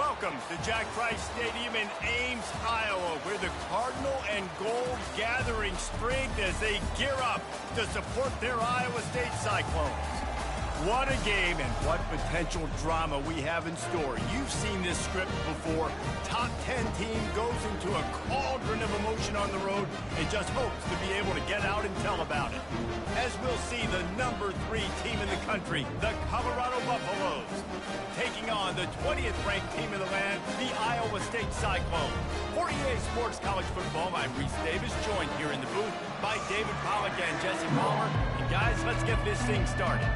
Welcome to Jack Trice Stadium in Ames, Iowa, where the Cardinal and Gold gathering strength as they gear up to support their Iowa State Cyclones. What a game and what potential drama we have in store. You've seen this script before. Top 10 team goes into a cauldron of emotion on the road and just hopes to be able to get out and tell about it. As we'll see the number 3 team in the country, the Colorado Buffaloes, taking on the 20th ranked team in the land, the Iowa State Cyclones. For EA Sports College Football, I'm Reese Davis, joined here in the booth by David Pollack and Jesse Palmer. And guys, let's get this thing started.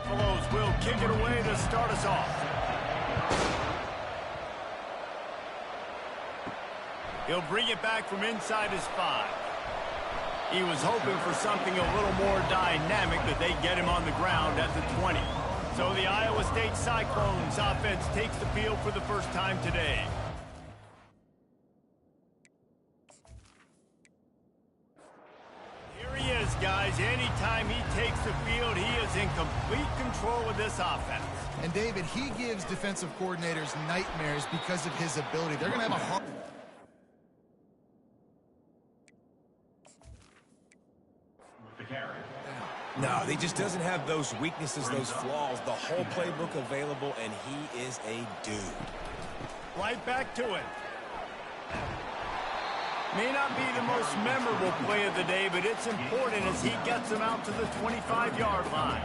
Buffaloes will kick it away to start us off. He'll bring it back from inside his 5. He was hoping for something a little more dynamic, that they get him on the ground at the 20. So the Iowa State Cyclones offense takes the field for the first time today. Here he is, guys. Anytime he takes the field, he is in complete control of this offense. And David, he gives defensive coordinators nightmares because of his ability. They're going to have a hard... No, he just doesn't have those weaknesses, those flaws, the whole playbook available, and he is a dude. Right back to it. May not be the most memorable play of the day, but it's important as he gets them out to the 25-yard line.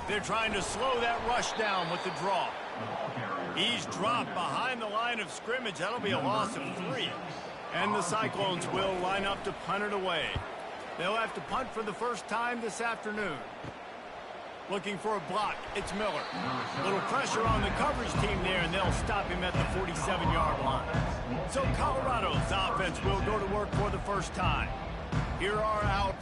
They're trying to slow that rush down with the draw. He's dropped behind the line of scrimmage. That'll be a loss of 3. And the Cyclones will line up to punt it away. They'll have to punt for the first time this afternoon. Looking for a block. It's Miller. A little pressure on the coverage team there, and they'll stop him at the 47-yard line. So Colorado's offense will go to work for the first time. Here are out.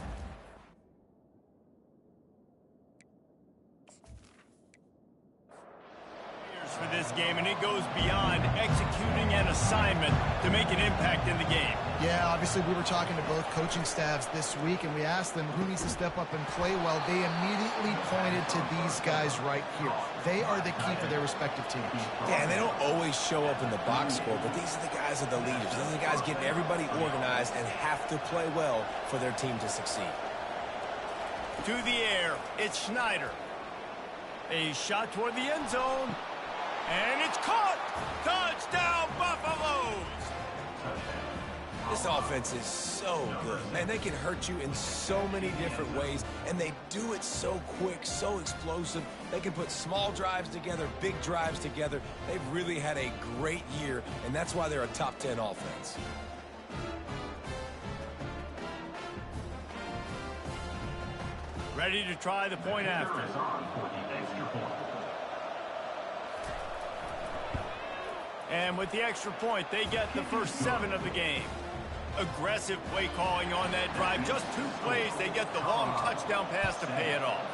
For this game, and it goes beyond executing an assignment to make an impact in the game. Yeah, obviously we were talking to both coaching staffs this week, and we asked them who needs to step up and play well. They immediately pointed to these guys right here. They are the key for their respective teams. Yeah, and they don't always show up in the box score, but these are the guys that are the leaders. These are the guys getting everybody organized and have to play well for their team to succeed. To the air, it's Schneider. A shot toward the end zone. And it's caught! Touchdown, Buffaloes! This offense is so good. Man, they can hurt you in so many different ways, and they do it so quick, so explosive. They can put small drives together, big drives together. They've really had a great year, and that's why they're a top 10 offense. Ready to try the point after. And with the extra point, they get the first 7 of the game. Aggressive play calling on that drive. Just 2 plays, they get the long touchdown pass to pay it off.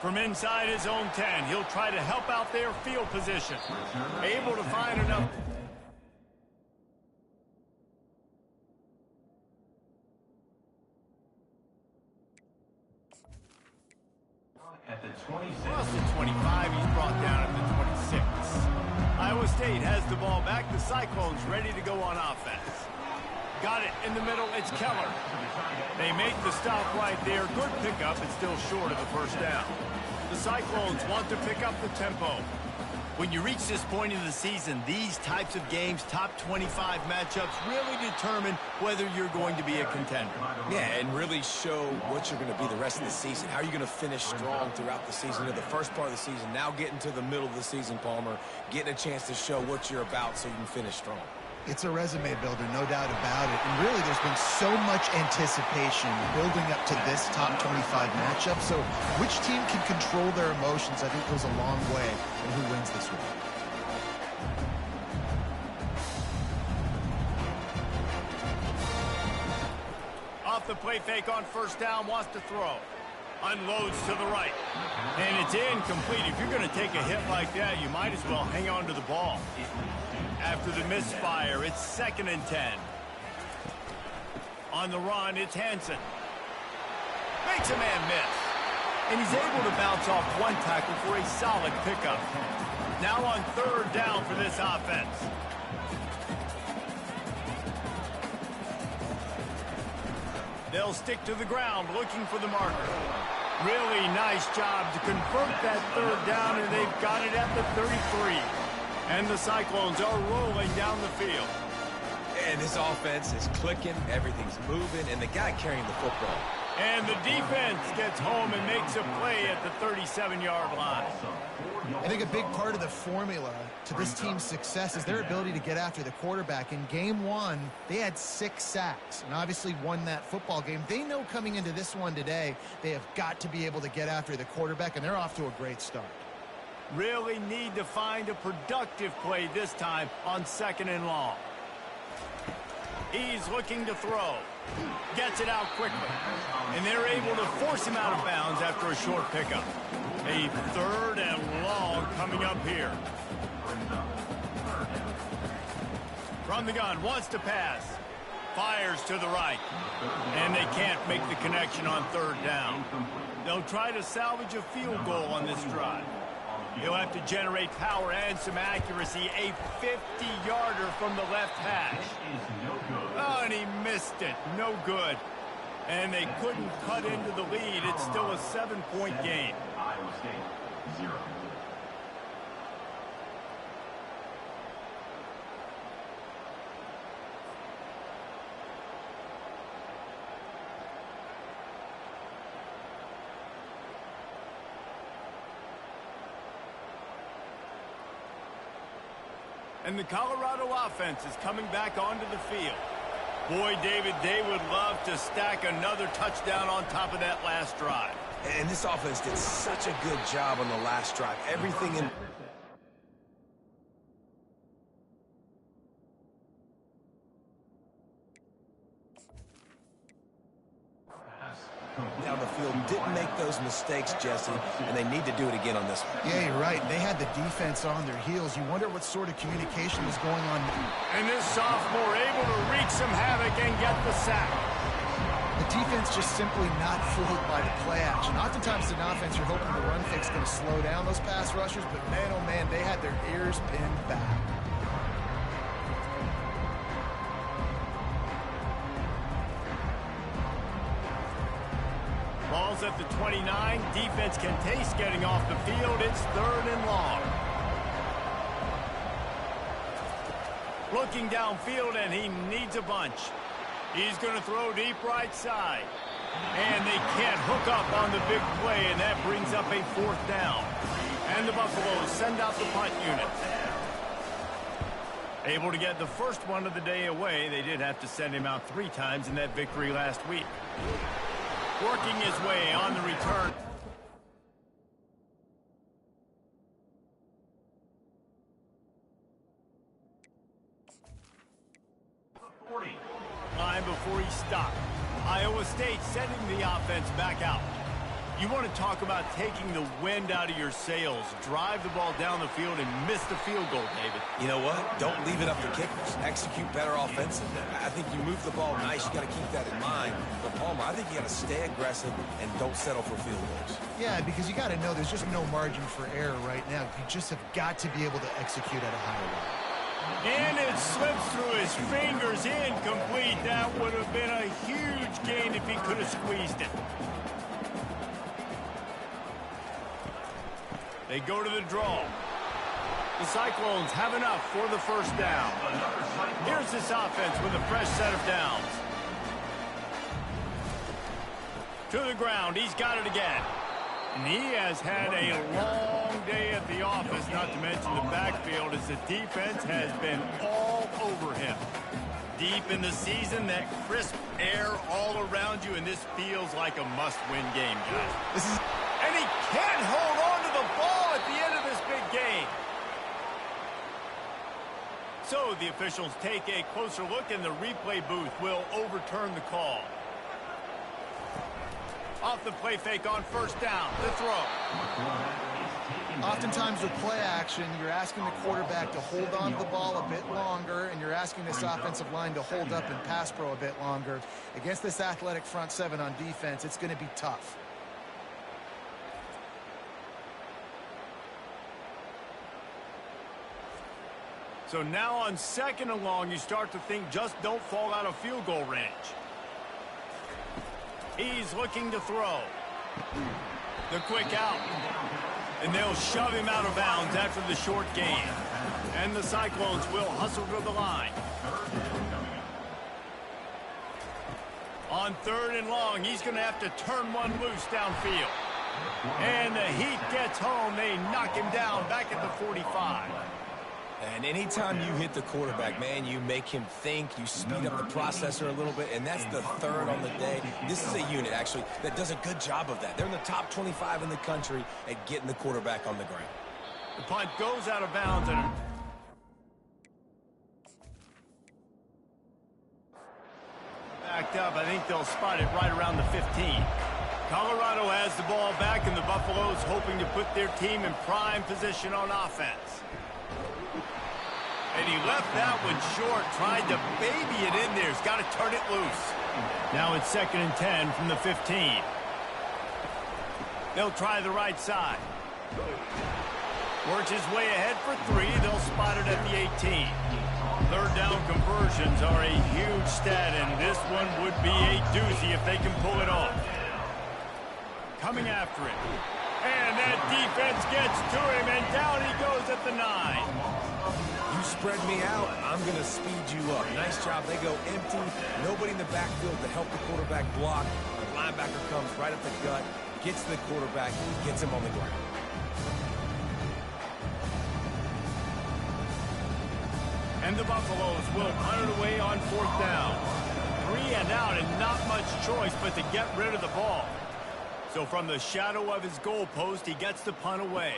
From inside his own 10, he'll try to help out their field position. Able to find enough. At the 26. Across the 25, he's brought down at the 26. Iowa State has the ball back. The Cyclones ready to go on offense. Got it in the middle. It's Keller. They make the stop right there. Good pickup. It's still short of the first down. The Cyclones want to pick up the tempo. When you reach this point in the season, these types of games, top 25 matchups, really determine whether you're going to be a contender. Yeah, and really show what you're going to be the rest of the season. How are you going to finish strong throughout the season, or the first part of the season, now getting to the middle of the season, Palmer, getting a chance to show what you're about so you can finish strong. It's a resume builder, no doubt about it. And really, there's been so much anticipation building up to this top 25 matchup. So which team can control their emotions, I think, goes a long way in who wins this one. Off the play fake on first down, wants to throw. Unloads to the right. And it's incomplete. If you're going to take a hit like that, you might as well hang on to the ball. After the misfire, it's 2nd and 10. On the run, it's Hansen. Makes a man miss. And he's able to bounce off one tackle for a solid pickup. Now on 3rd down for this offense. They'll stick to the ground looking for the marker. Really nice job to convert that 3rd down, and they've got it at the 33. And the Cyclones are rolling down the field. And this offense is clicking, everything's moving, and the guy carrying the football. And the defense gets home and makes a play at the 37-yard line. I think a big part of the formula to this team's success is their ability to get after the quarterback. In game 1, they had 6 sacks and obviously won that football game. They know coming into this one today, they have got to be able to get after the quarterback, and they're off to a great start. Really need to find a productive play this time on 2nd and long. He's looking to throw. Gets it out quickly. And they're able to force him out of bounds after a short pickup. A 3rd and long coming up here. From the gun, wants to pass. Fires to the right. And they can't make the connection on 3rd down. They'll try to salvage a field goal on this drive. He'll have to generate power and some accuracy. A 50-yarder from the left hash. Oh, and he missed it. No good. And they couldn't cut into the lead. It's still a 7-point game. Iowa State, 0. And the Colorado offense is coming back onto the field. Boy, David, they would love to stack another touchdown on top of that last drive. And this offense did such a good job on the last drive. Everything in... down the field, didn't make those mistakes, Jesse, and they need to do it again on this one. Yeah, you're right. They had the defense on their heels. You wonder what sort of communication was going on. And this sophomore able to wreak some havoc and get the sack. The defense just simply not fooled by the play action. Oftentimes in offense, you're hoping the run fix is going to slow down those pass rushers, but man, oh man, they had their ears pinned back. Ball's at the 29. Defense can taste getting off the field. It's 3rd and long. Looking downfield, and he needs a bunch. He's going to throw deep right side. And they can't hook up on the big play, and that brings up a 4th down. And the Buffaloes send out the punt unit. Able to get the first one of the day away. They did have to send him out 3 times in that victory last week. Working his way on the return. Line before he stopped. Iowa State sending the offense back out. You want to talk about taking the wind out of your sails. Drive the ball down the field and miss the field goal, David. You know what? Don't leave it up to kickers. Execute better offensively. I think you move the ball nice. You got to keep that in mind. But, Palmer, I think you got to stay aggressive and don't settle for field goals. Yeah, because you got to know there's just no margin for error right now. You just have got to be able to execute at a higher level. And it slips through his fingers, incomplete. That would have been a huge gain if he could have squeezed it. They go to the draw. The Cyclones have enough for the 1st down. Here's this offense with a fresh set of downs. To the ground, he's got it again. And he has had a long day at the office, not to mention the backfield, as the defense has been all over him. Deep in the season, that crisp air all around you, and this feels like a must-win game, guys. And he can't hold on to the ball at the end of this big game. So the officials take a closer look, and the replay booth will overturn the call. Off the play fake on first down. The throw. Oftentimes with play action, you're asking the quarterback to hold on to the ball a bit longer, and you're asking this offensive line to hold up and pass pro a bit longer. Against this athletic front seven on defense, it's going to be tough. So now on 2nd and long, you start to think just don't fall out of field goal range. He's looking to throw. The quick out. And they'll shove him out of bounds after the short gain. And the Cyclones will hustle to the line. On 3rd and long, he's going to have to turn one loose downfield. And the heat gets home. They knock him down back at the 45. And anytime you hit the quarterback, man, you make him think, you speed up the processor a little bit, and that's the 3rd on the day. This is a unit, actually, that does a good job of that. They're in the top 25 in the country at getting the quarterback on the ground. The punt goes out of bounds. And backed up, I think they'll spot it right around the 15. Colorado has the ball back, and the Buffaloes hoping to put their team in prime position on offense. And he left that one short, tried to baby it in there. He's got to turn it loose. Now it's 2nd and 10 from the 15. They'll try the right side. Works his way ahead for 3. They'll spot it at the 18. 3rd down conversions are a huge stat, and this one would be a doozy if they can pull it off. Coming after it. And that defense gets to him, and down he goes at the 9. You spread me out, I'm going to speed you up. Nice job. They go empty. Nobody in the backfield to help the quarterback block. The linebacker comes right at the gut, gets to the quarterback, gets him on the ground. And the Buffaloes will punt it away on 4th down. 3 and out, and not much choice but to get rid of the ball. So from the shadow of his goalpost, he gets the punt away.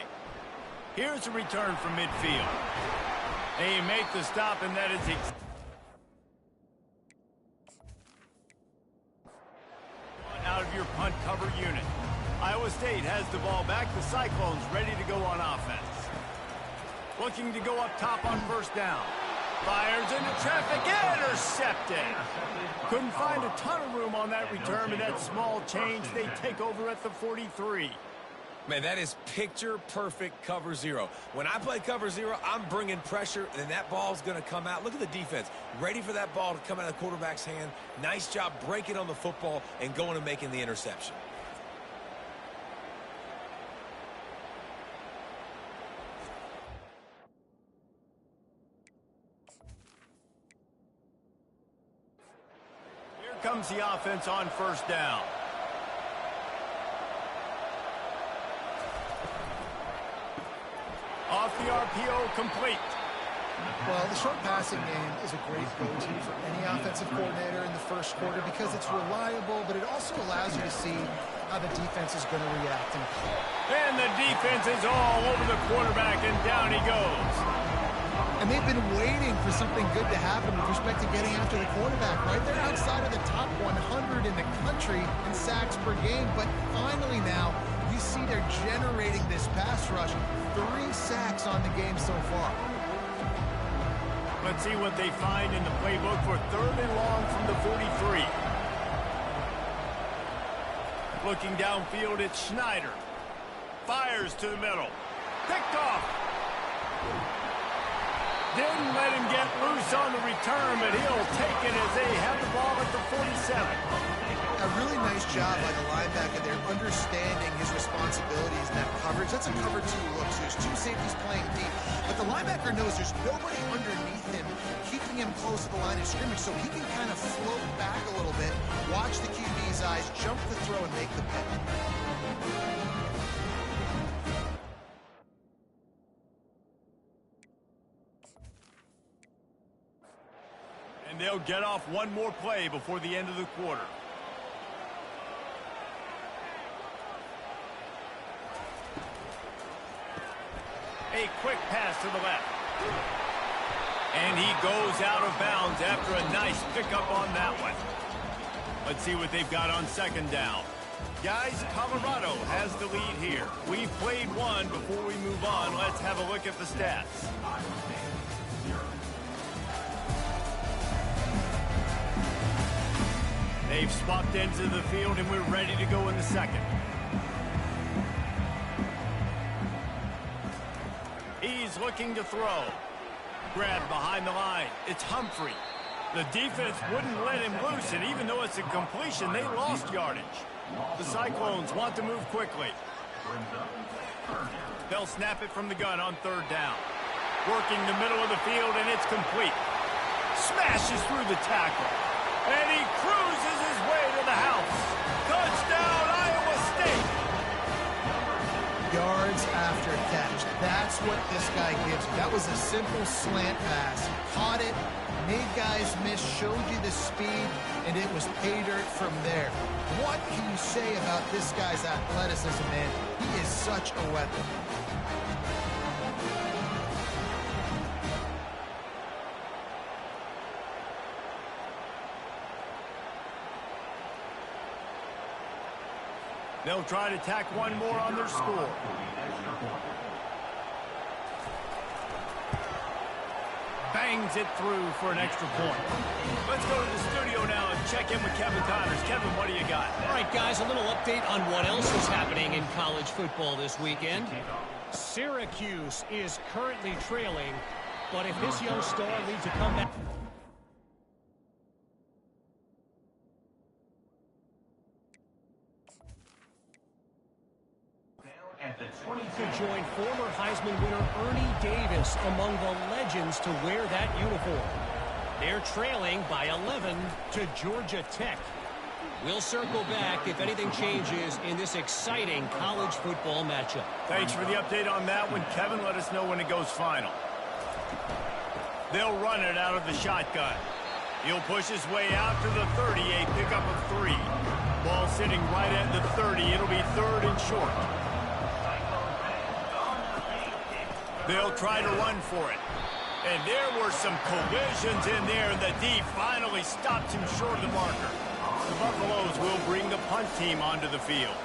Here's a return from midfield. They make the stop, and that is out of your punt cover unit. Iowa State has the ball back. The Cyclones ready to go on offense. Looking to go up top on 1st down. Fires into traffic, intercepted. Couldn't find a ton of room on that return, but that small change, they take over at the 43. Man, that is picture-perfect cover 0. When I play cover 0, I'm bringing pressure, and that ball's going to come out. Look at the defense. Ready for that ball to come out of the quarterback's hand. Nice job breaking on the football and going and making the interception. Here comes the offense on 1st down. Off the RPO, complete. Well, the short passing game is a great go-to for any offensive coordinator in the 1st quarter because it's reliable, but it also allows you to see how the defense is going to react. And the defense is all over the quarterback, and down he goes. And they've been waiting for something good to happen with respect to getting after the quarterback, right? They're outside of the top 100 in the country in sacks per game, but finally now you see they're generating this pass rush. 3 sacks on the game so far. Let's see what they find in the playbook for 3rd and long from the 43. Looking downfield, it's Schneider. Fires to the middle. Picked off. Didn't let him get loose on the return, but he'll take it as they have the ball at the 47. A really nice job by the linebacker there, understanding his responsibilities in that coverage. That's a cover 2 look, so there's 2 safeties playing deep. But the linebacker knows there's nobody underneath him, keeping him close to the line of scrimmage, so he can kind of float back a little bit, watch the QB's eyes, jump the throw, and make the pick. And they'll get off one more play before the end of the quarter. A quick pass to the left. And he goes out of bounds after a nice pickup on that one. Let's see what they've got on 2nd down. Guys, Colorado has the lead here. We've played one. Before we move on, let's have a look at the stats. They've swapped ends of the field, and we're ready to go in the second. He's looking to throw. Grab behind the line. It's Humphrey. The defense wouldn't let him loose, and even though it's a completion, they lost yardage. The Cyclones want to move quickly. They'll snap it from the gun on third down. Working the middle of the field, and it's complete. Smashes through the tackle. And he cruises his way to the house. Touchdown, Iowa State! Yards after catch. That's what this guy gives you. That was a simple slant pass. Caught it, made guys miss, showed you the speed, and it was pay dirt from there. What can you say about this guy's athleticism, man? He is such a weapon. They'll try to tack one more on their score. Bangs it through for an extra point. Let's go to the studio now and check in with Kevin Connors. Kevin, what do you got? All right, guys, a little update on what else is happening in college football this weekend. Syracuse is currently trailing, but if this young star leads a comeback... to join former Heisman winner Ernie Davis among the legends to wear that uniform. They're trailing by 11 to Georgia Tech. We'll circle back if anything changes in this exciting college football matchup. Thanks for the update on that one, Kevin. Let us know when it goes final. They'll run it out of the shotgun. He'll push his way out to the 30, a pickup of 3. Ball sitting right at the 30. It'll be third and short. They'll try to run for it. And there were some collisions in there, and the D finally stops him short of the marker. The Buffaloes will bring the punt team onto the field.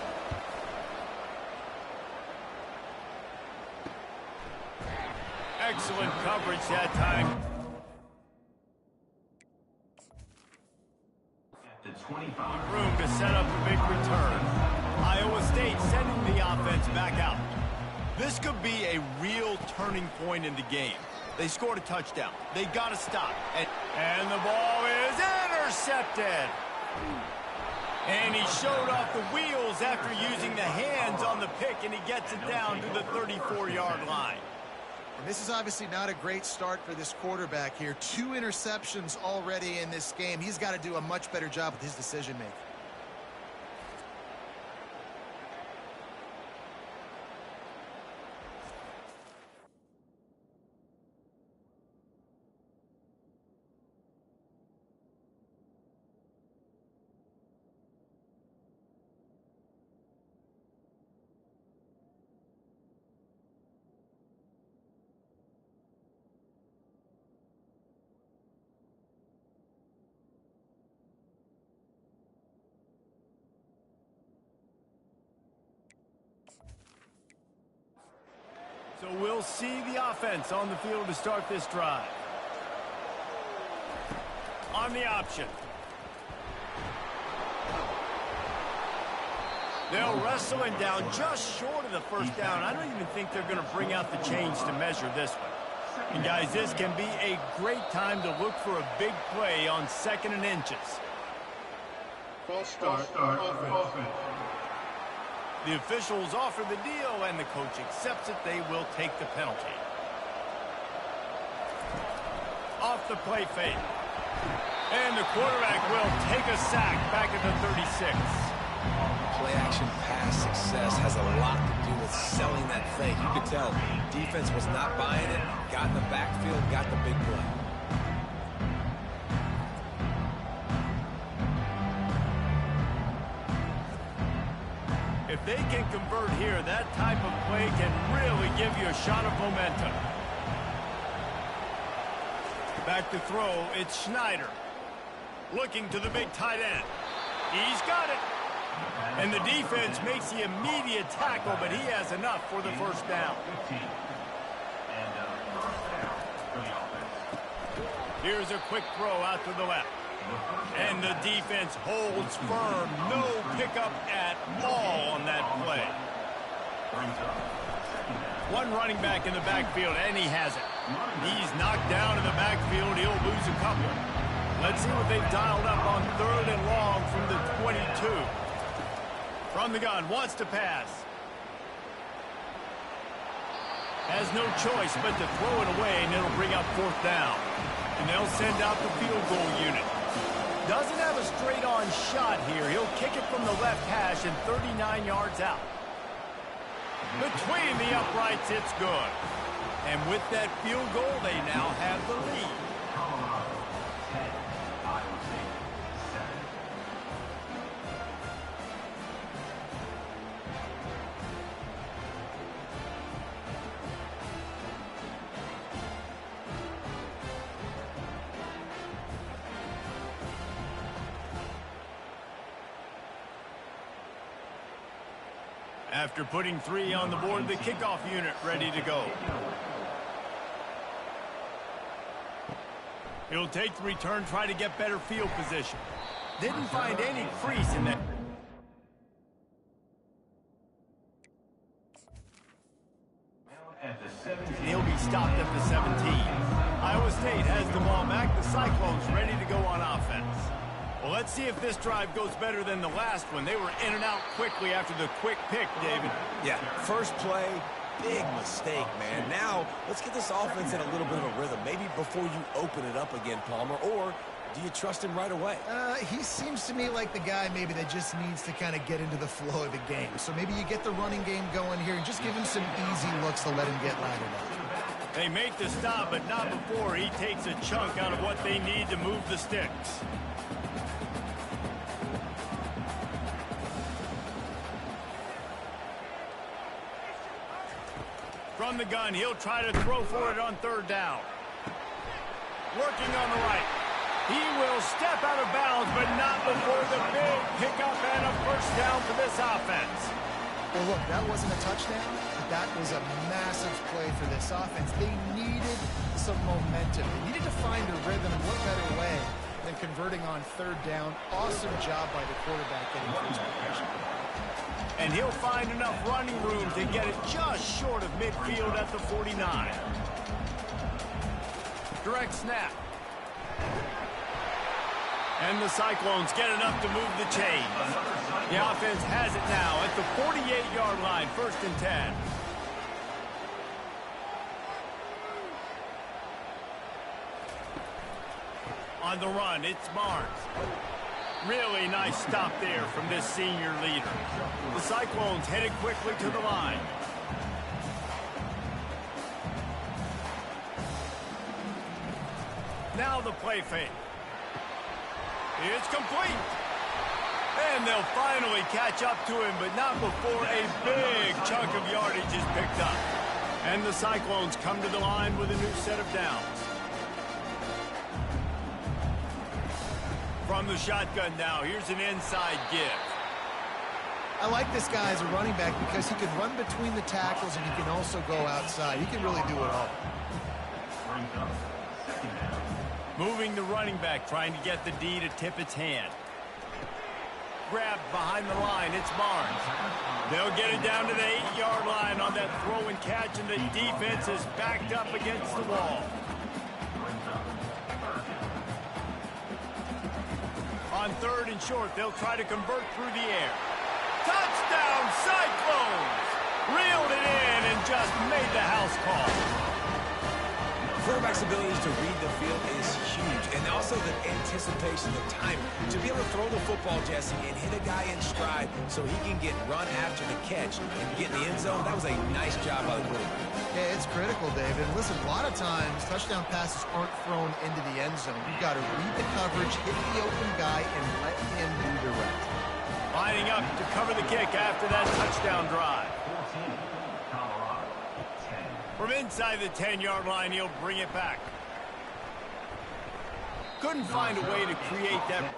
Excellent coverage that time. Room to set up a big return. Iowa State sending the offense back out. This could be a real turning point in the game. They scored a touchdown. They got to stop. And the ball is intercepted. And he showed off the wheels after using the hands on the pick, and he gets it down to the 34-yard line. And this is obviously not a great start for this quarterback here. 2 interceptions already in this game. He's got to do a much better job with his decision-making. So we'll see the offense on the field to start this drive. On the option. They'll wrestle him down just short of the first down. I don't even think they're going to bring out the chains to measure this one. And guys, this can be a great time to look for a big play on 2nd and inches. False start offense. The officials offer the deal, and the coach accepts it. They will take the penalty. Off the play fake. And the quarterback will take a sack back at the 36. Play-action pass success has a lot to do with selling that fake. You could tell defense was not buying it, got in the backfield, got the big play. If they can convert here, that type of play can really give you a shot of momentum. Back to throw, it's Schneider. Looking to the big tight end. He's got it. And the defense makes the immediate tackle, but he has enough for the first down. Here's a quick throw out to the left. And the defense holds firm. No pickup at all on that play. One running back in the backfield, and he has it. He's knocked down in the backfield. He'll lose a couple. Let's see what they've dialed up on 3rd and long from the 22. From the gun, wants to pass. Has no choice but to throw it away, and it'll bring up 4th down. And they'll send out the field goal unit. Doesn't have a straight-on shot here. He'll kick it from the left hash and 39 yards out. Between the uprights, it's good. And with that field goal, they now have the lead. After putting 3 on the board, the kickoff unit ready to go. He'll take the return, try to get better field position. Didn't find any crease in that. He'll be stopped at the 17. Iowa State has the ball back. The Cyclones ready to go on offense. Well, let's see if this drive goes better than the last one. They were in and out quickly after the quick pick, David. Yeah, first play, big mistake, man. Now, let's get this offense in a little bit of a rhythm. Maybe before you open it up again, Palmer, or do you trust him right away? He seems to me like the guy maybe that just needs to kind of get into the flow of the game. So maybe you get the running game going here and just give him some easy looks to let him get laddered up. They make the stop, but not before he takes a chunk out of what they need to move the sticks. From the gun, he'll try to throw for it on 3rd down. Working on the right. He will step out of bounds, but not before the big pickup and a first down for this offense. Well, look, that wasn't a touchdown, but that was a massive play for this offense. They needed some momentum. They needed to find a rhythm, and what better way than converting on 3rd down. Awesome job by the quarterback getting first progression. And he'll find enough running room to get it just short of midfield at the 49. Direct snap. And the Cyclones get enough to move the chains. The offense has it now at the 48-yard line, 1st and 10. On the run, it's Barnes. Really nice stop there from this senior leader. The Cyclones headed quickly to the line. Now the play fake. It's complete. And they'll finally catch up to him, but not before a big chunk of yardage is picked up. And the Cyclones come to the line with a new set of downs. From the shotgun now, here's an inside give. I like this guy as a running back because he can run between the tackles and he can also go outside. He can really do it all. Moving the running back, trying to get the D to tip its hand. Grabbed behind the line, it's Barnes. They'll get it down to the 8-yard line on that throw and catch, and the defense is backed up against the wall. On 3rd and short, they'll try to convert through the air. Touchdown, Cyclones! Reeled it in and just made the house call. Quarterback's abilities to read the field is huge, and also the anticipation, the timing. To be able to throw the football, Jesse, and hit a guy in stride so he can get run after the catch and get in the end zone, that was a nice job by the quarterback. Yeah, it's critical, David. Listen, a lot of times, touchdown passes aren't thrown into the end zone. You've got to read the coverage, hit the open guy, and let him redirect. Lining up to cover the kick after that touchdown drive. From inside the 10-yard line, he'll bring it back. Couldn't find a way to create that.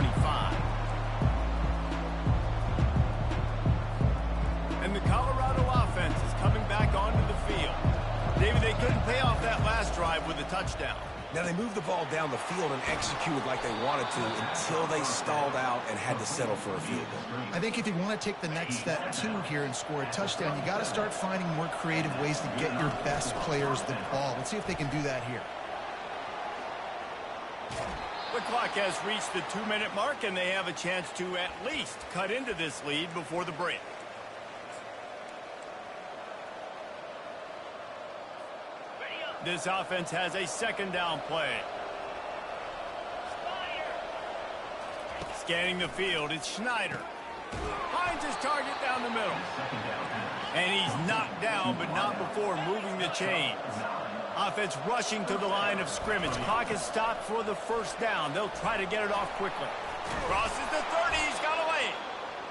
25. And the Colorado offense is coming back onto the field. David, they couldn't pay off that last drive with a touchdown. Now, they moved the ball down the field and executed like they wanted to until they stalled out and had to settle for a field goal. I think if you want to take the next step, too, here and score a touchdown, you got to start finding more creative ways to get your best players the ball. Let's see if they can do that here. The clock has reached the 2-minute mark, and they have a chance to at least cut into this lead before the break. This offense has a second down play. Scanning the field, it's Schneider. Finds his target down the middle. And he's knocked down, but not before moving the chains. Offense rushing to the line of scrimmage. Clock is stopped for the first down. They'll try to get it off quickly. Crosses the 30, he's got away.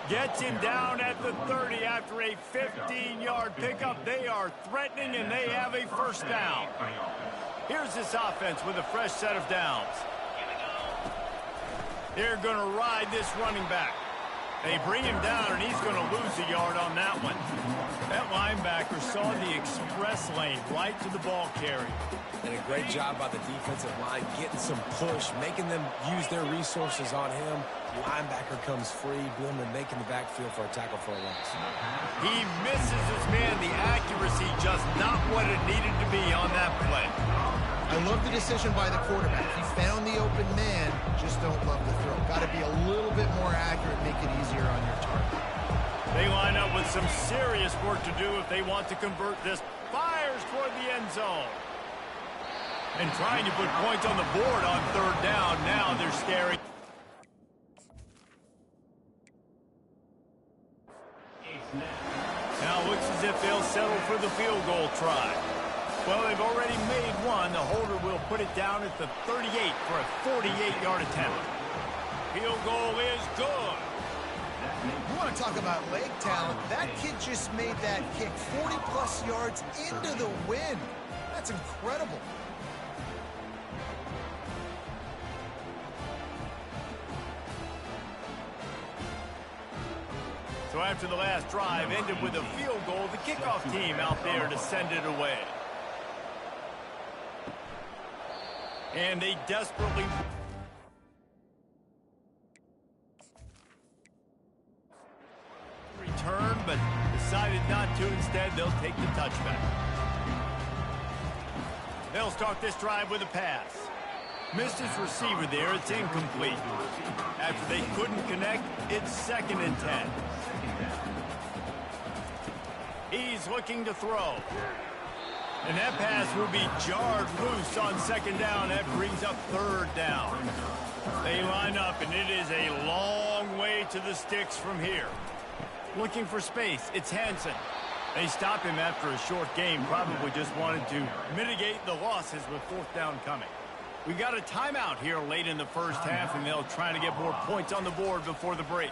Gets him down at the 30 after a 15-yard pickup. They are threatening, and they have a first down. Here's this offense with a fresh set of downs. They're going to ride this running back. They bring him down, and he's going to lose a yard on that one. That linebacker saw the express lane right to the ball carrier. And a great job by the defensive line getting some push, making them use their resources on him. Linebacker comes free, boom, and making the backfield for a tackle for a loss. He misses his man. The accuracy just not what it needed to be on that play. I love the decision by the quarterback. He found the open man, just don't love the throw. Got to be a little bit more accurate, make it easier on your target. They line up with some serious work to do if they want to convert this. Fires toward the end zone. And trying to put points on the board on third down. Now they're staring. Now looks as if they'll settle for the field goal try. Well, they've already made one. The holder will put it down at the 38 for a 48-yard attempt. Field goal is good. You want to talk about leg talent? That kid just made that kick 40-plus yards into the wind. That's incredible. So after the last drive ended with a field goal, the kickoff team out there to send it away. And they desperately return, but decided not to. Instead, they'll take the touchback. They'll start this drive with a pass. Missed his receiver there. It's incomplete. After they couldn't connect, it's 2nd and 10. He's looking to throw. And that pass will be jarred loose on 2nd down. That brings up 3rd down. They line up, and it is a long way to the sticks from here. Looking for space. It's Hansen. They stop him after a short game. Probably just wanted to mitigate the losses with 4th down coming. We got a timeout here late in the first half, and they'll try to get more points on the board before the break.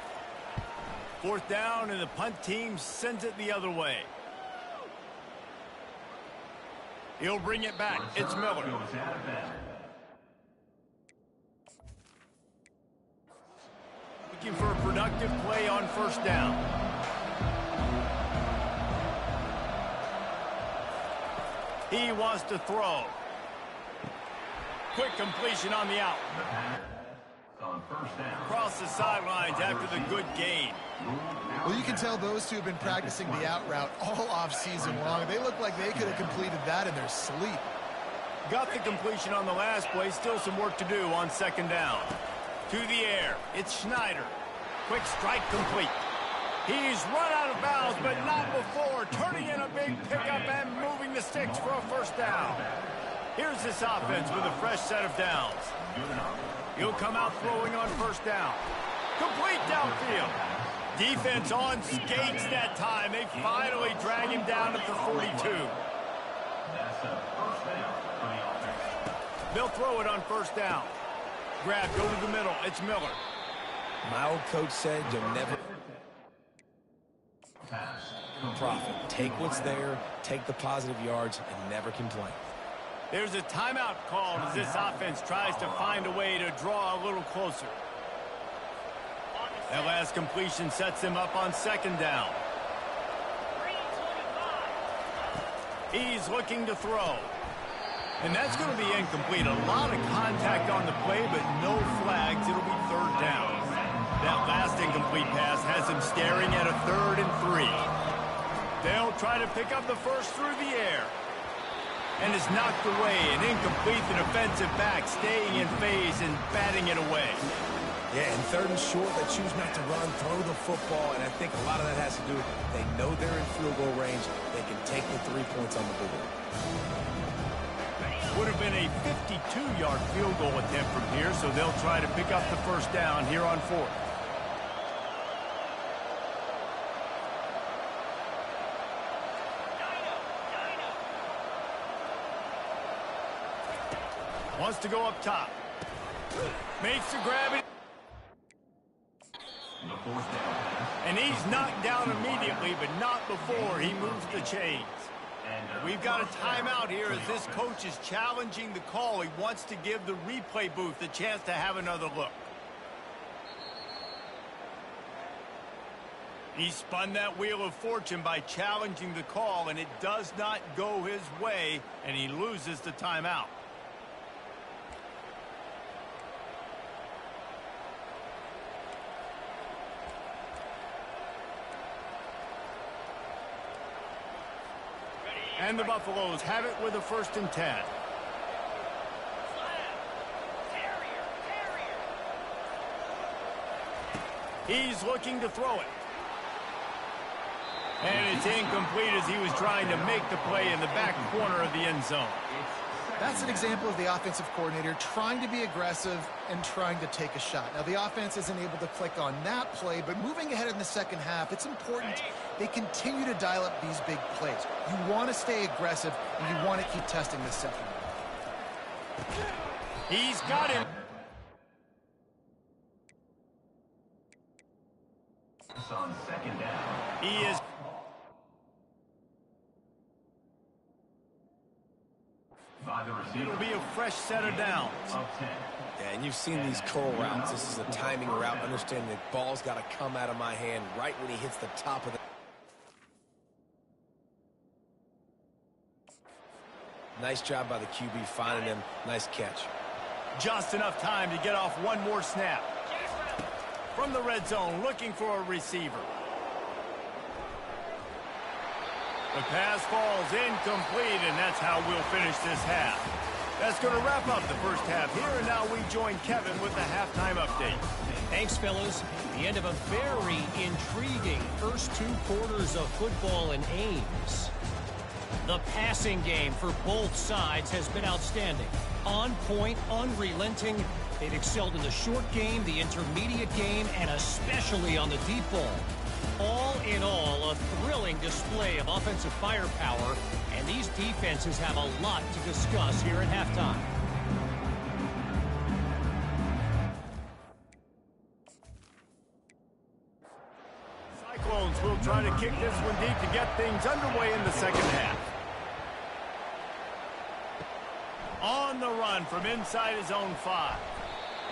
4th down, and the punt team sends it the other way. He'll bring it back. It's Miller. Looking for a productive play on 1st down. He wants to throw. Quick completion on the out. Across the sidelines after the good gain. Well, you can tell those two have been practicing the out route all off-season long. They look like they could have completed that in their sleep. Got the completion on the last play. Still some work to do on 2nd down. To the air. It's Schneider. Quick strike complete. He's run out of bounds, but not before. Turning in a big pickup and moving the sticks for a 1st down. Here's this offense with a fresh set of downs. He'll come out throwing on 1st down. Complete downfield. Defense on skates that time. They finally drag him down at the 42. They'll throw it on 1st down. Grab, go to the middle. It's Miller. My old coach said you'll never profit. Take what's there, take the positive yards, and never complain. There's a timeout called as this offense tries to find a way to draw a little closer. That last completion sets him up on second down. He's looking to throw. And that's going to be incomplete. A lot of contact on the play, but no flags. It'll be third down. That last incomplete pass has him staring at a 3rd and 3. They'll try to pick up the first through the air. And it's knocked away and incomplete. The defensive back staying in phase and batting it away. Yeah, and 3rd and short, they choose not to run, throw the football, and I think a lot of that has to do with they know they're in field goal range. They can take the 3 points on the board. Would have been a 52-yard field goal attempt from here, so they'll try to pick up the first down here on 4th. Wants to go up top. Makes the grab. And he's knocked down immediately, but not before he moves the chains. We've got a timeout here as this coach is challenging the call. He wants to give the replay booth a chance to have another look. He spun that wheel of fortune by challenging the call, and it does not go his way, and he loses the timeout. And the Buffaloes have it with a 1st and 10. He's looking to throw it. And it's incomplete as he was trying to make the play in the back corner of the end zone. That's an example of the offensive coordinator trying to be aggressive and trying to take a shot. Now, the offense isn't able to click on that play, but moving ahead in the second half, it's important they continue to dial up these big plays. You want to stay aggressive, and you want to keep testing the second half. He's got him. On second down. He is. It'll be a fresh set of downs. Yeah, and you've seen these curl routes. This is a timing route. Understanding that ball's got to come out of my hand right when he hits the top of the... Nice job by the QB finding him. Nice catch. Just enough time to get off one more snap. From the red zone, looking for a receiver. The pass falls incomplete, and that's how we'll finish this half. That's going to wrap up the first half here, and now we join Kevin with the halftime update. Thanks, fellas. The end of a very intriguing first 2 quarters of football in Ames. The passing game for both sides has been outstanding. On point, unrelenting. They've excelled in the short game, the intermediate game, and especially on the deep ball. All in all, a thrilling display of offensive firepower, and these defenses have a lot to discuss here at halftime. Cyclones will try to kick this one deep to get things underway in the second half. On the run from inside his own 5.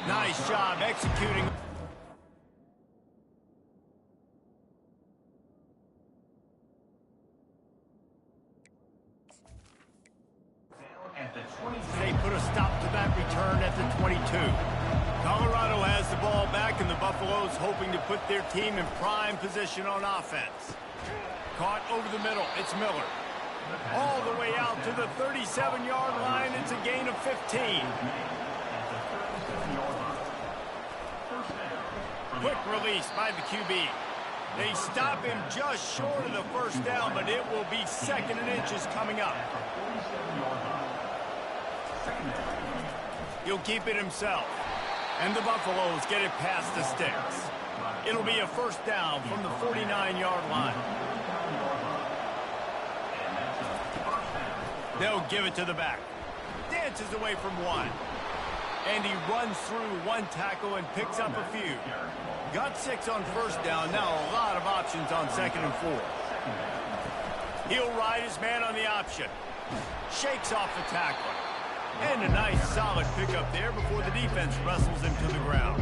Nice job executing. They put a stop to that return at the 22. Colorado has the ball back, and the Buffaloes hoping to put their team in prime position on offense. Caught over the middle. It's Miller. All the way out to the 37-yard line. It's a gain of 15. Quick release by the QB. They stop him just short of the first down, but it will be 2nd and inches coming up. He'll keep it himself. And the Buffaloes get it past the sticks. It'll be a first down from the 49-yard line. They'll give it to the back. Dances away from one. And he runs through one tackle and picks up a few. Got 6 on first down. Now a lot of options on 2nd and 4. He'll ride his man on the option. Shakes off the tackler. And a nice solid pickup there before the defense wrestles him to the ground.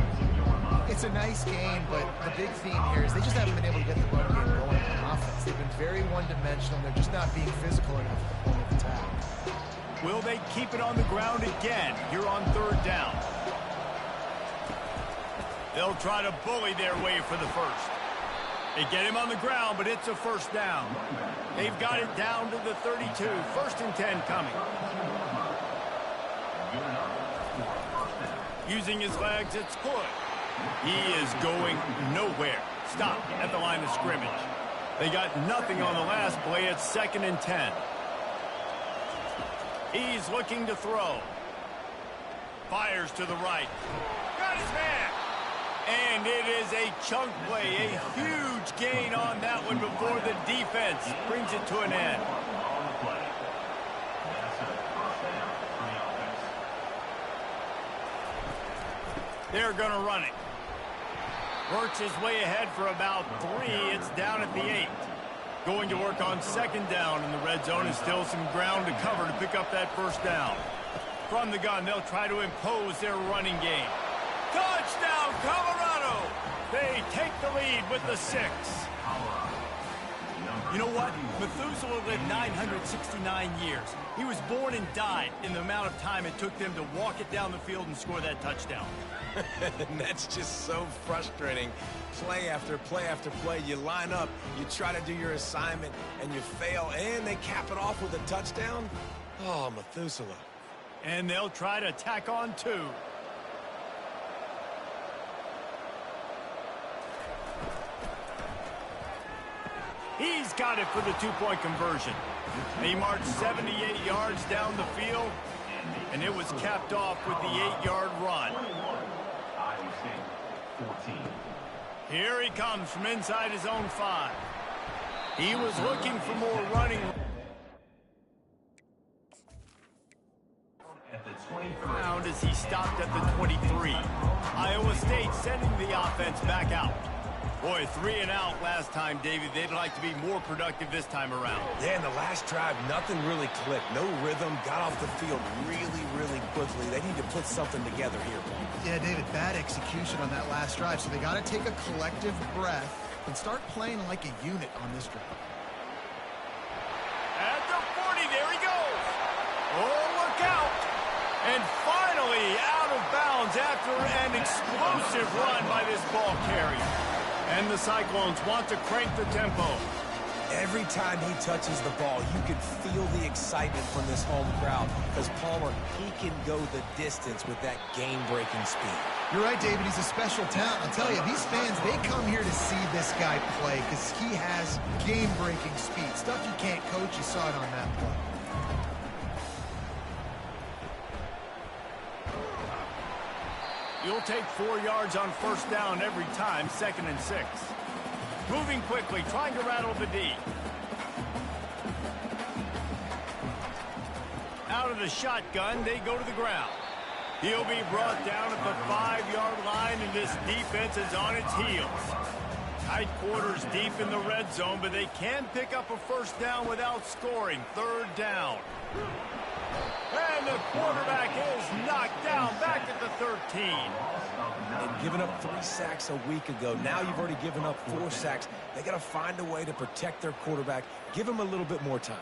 It's It's a nice game, but the big theme here is they just haven't been able to get the run game going on offense. They've been very one-dimensional. They're just not being physical enough at the point of attack. Will they keep it on the ground again here on third down? They'll try to bully their way for the first. They get him on the ground, but it's a first down. They've got it down to the 32. First and 10 coming. Using his legs, it's good. He is going nowhere. Stop at the line of scrimmage. They got nothing on the last play. It's second and 10. He's looking to throw. Fires to the right. Got his man. And it is a chunk play. A huge gain on that one before the defense brings it to an end. They're going to run it. Works his way ahead for about 3. It's down at the 8. Going to work on second down in the red zone, and still some ground to cover to pick up that first down. From the gun, they'll try to impose their running game. Touchdown, Colorado! They take the lead with the 6. You know what? Methuselah lived 969 years. He was born and died in the amount of time it took them to walk it down the field and score that touchdown. And that's just so frustrating. Play after play after play, you line up, you try to do your assignment, and you fail, and they cap it off with a touchdown? Oh, Methuselah. And they'll try to tack on 2. He's got it for the 2-point conversion. They marched 78 yards down the field, and it was capped off with the 8-yard run. Iowa State, 14. Here he comes from inside his own 5. He was looking for more running. At the 23. Round as he stopped at the 23. Iowa State sending the offense back out. Boy, 3 and out last time, Davey. They'd like to be more productive this time around. Yeah, in the last drive, nothing really clicked. No rhythm, got off the field really quickly. They need to put something together here, Paul. Yeah, David, bad execution on that last drive, so they got to take a collective breath and start playing like a unit on this drive. At the 40, there he goes. Oh, look out. And finally out of bounds after an explosive run by this ball carrier. And the Cyclones want to crank the tempo. Every time he touches the ball, you can feel the excitement from this home crowd. Because Palmer, he can go the distance with that game-breaking speed. You're right, David. He's a special talent. I'll tell you, these fans, they come here to see this guy play because he has game-breaking speed. Stuff you can't coach. You saw it on that play. You'll take 4 yards on first down every time, second and 6. Moving quickly, trying to rattle the D. Out of the shotgun, they go to the ground. He'll be brought down at the 5-yard line, and this defense is on its heels. Tight quarters deep in the red zone, but they can pick up a first down without scoring. Third down. And the quarterback is knocked down back at the 13. And giving up 3 sacks a week ago. Now you've already given up 4 sacks. They got to find a way to protect their quarterback. Give him a little bit more time.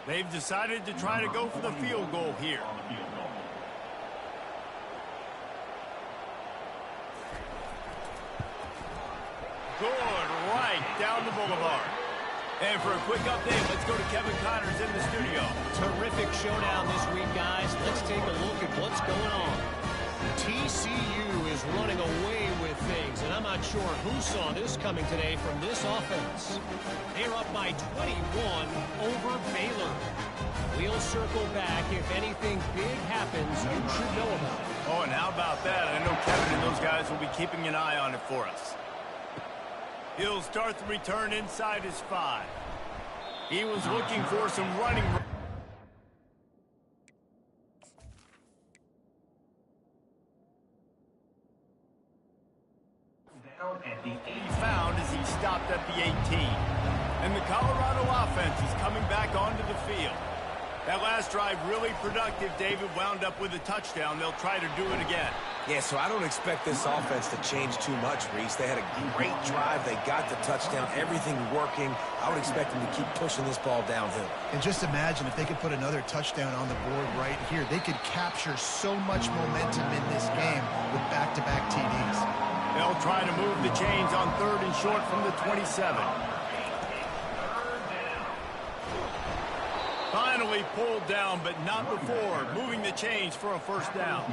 They've decided to try to go for the field goal here. Good right down the boulevard. And for a quick update, let's go to Kevin Connors in the studio. Terrific showdown this week, guys. Let's take a look at what's going on. TCU is running away with things, and I'm not sure who saw this coming today from this offense. They're up by 21 over Baylor. We'll circle back. If anything big happens, you should know about it. Oh, and how about that? I know Kevin and those guys will be keeping an eye on it for us. He'll start the return inside his 5. He was looking for some running. He found as he stopped at the 18. And the Colorado offense is coming back onto the field. That last drive really productive. David wound up with a touchdown. They'll try to do it again. Yeah, so I don't expect this offense to change too much, Reese. They had a great drive. They got the touchdown. Everything working. I would expect them to keep pushing this ball downhill. And just imagine if they could put another touchdown on the board right here. They could capture so much momentum in this game with back-to-back TDs. They'll try to move the chains on 3rd and short from the 27. Finally pulled down, but not before moving the chains for a first down.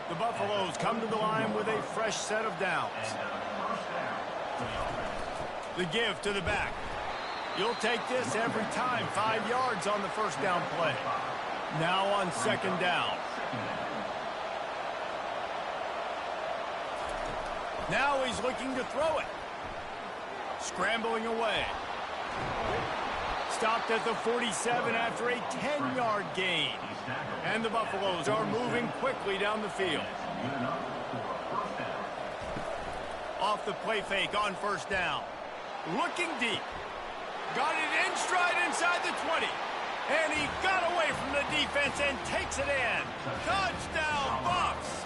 The Buffaloes come to the line with a fresh set of downs. The give to the back. You'll take this every time. 5 yards on the first down play. Now on 2nd down. Now he's looking to throw it. Scrambling away. Stopped at the 47 after a 10-yard gain. And the Buffaloes are moving quickly down the field. Off the play fake on 1st down. Looking deep. Got it in stride inside the 20. And he got away from the defense and takes it in. Touchdown, Buffs!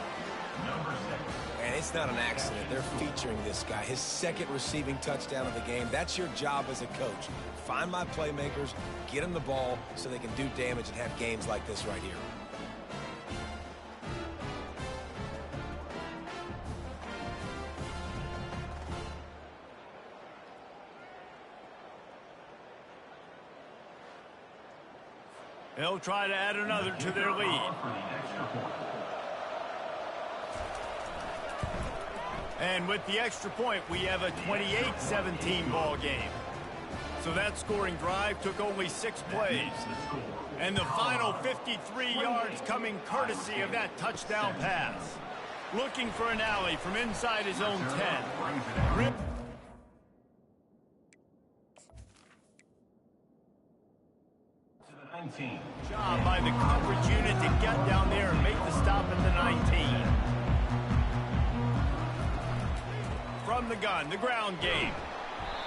And it's not an accident. They're featuring this guy. His 2nd receiving touchdown of the game. That's your job as a coach. Find my playmakers, get them the ball so they can do damage and have games like this right here. They'll try to add another to their lead. And with the extra point, we have a 28-17 ball game. So that scoring drive took only 6 plays. And the final 53 yards coming courtesy of that touchdown pass. Looking for an alley from inside his own 10. Job by the coverage unit to get down there and make the stop at the 19. From the gun, the ground game.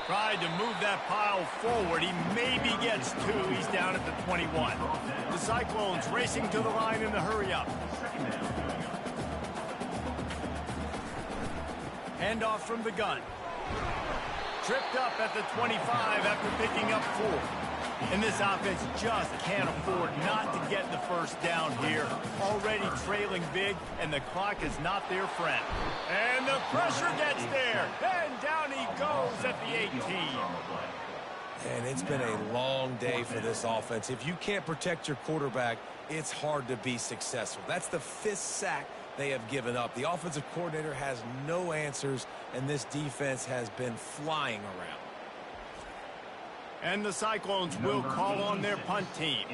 Tried to move that pile forward. He maybe gets 2. He's down at the 21. The Cyclones racing to the line in the hurry-up. Handoff from the gun. Tripped up at the 25 after picking up 4. And this offense just can't afford not to get the first down here. Already trailing big, and the clock is not their friend. And the pressure gets there. And down he goes at the 18. And it's been a long day for this offense. If you can't protect your quarterback, it's hard to be successful. That's the 5th sack they have given up. The offensive coordinator has no answers, and this defense has been flying around. And the Cyclones will call on their punt team.